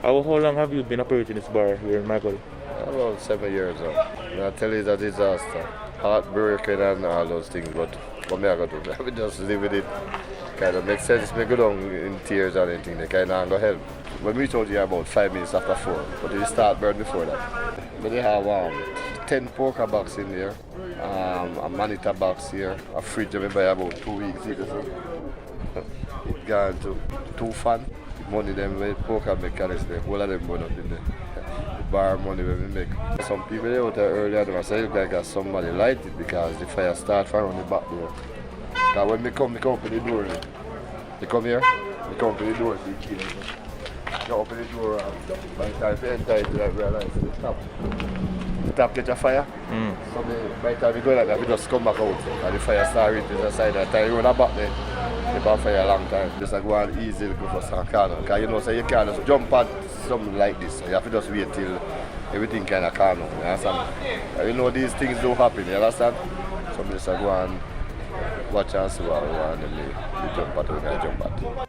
How long have you been operating this bar here in Mile Gully? About 7 years now. I tell you it's a disaster. Heartbreaking and all those things, but what me I got to do? I just live with it. Kind of makes sense. Me go down in tears and anything. They kind of go help. When we told you about 5 minutes after 4, but it start burn before that. But they have 10 poker box in there, a monitor box here, a fridge I buy about 2 weeks ago. So it gone to 2 fan. Money them with poker mechanics, the whole of them burn up in there. The bar money when we make. Some people they out there earlier, they say it look like somebody light it because the fire start from the back door. Because when we come to the door, they come here, they come to the door, they kill me. They open the door and by the time they enter it, they realize the tap get a fire. So by the time we go like that, we just come back out and the fire start reaching the side. That time you run back there, they been fire a long time. Just like go on easy go for some corner. Because you know, so you can't just jump at something like this. So you have to just wait till everything kind of calm down. You understand? And you know these things do happen, you understand? So we just go and watch and see what we want and they jump at, we jump at.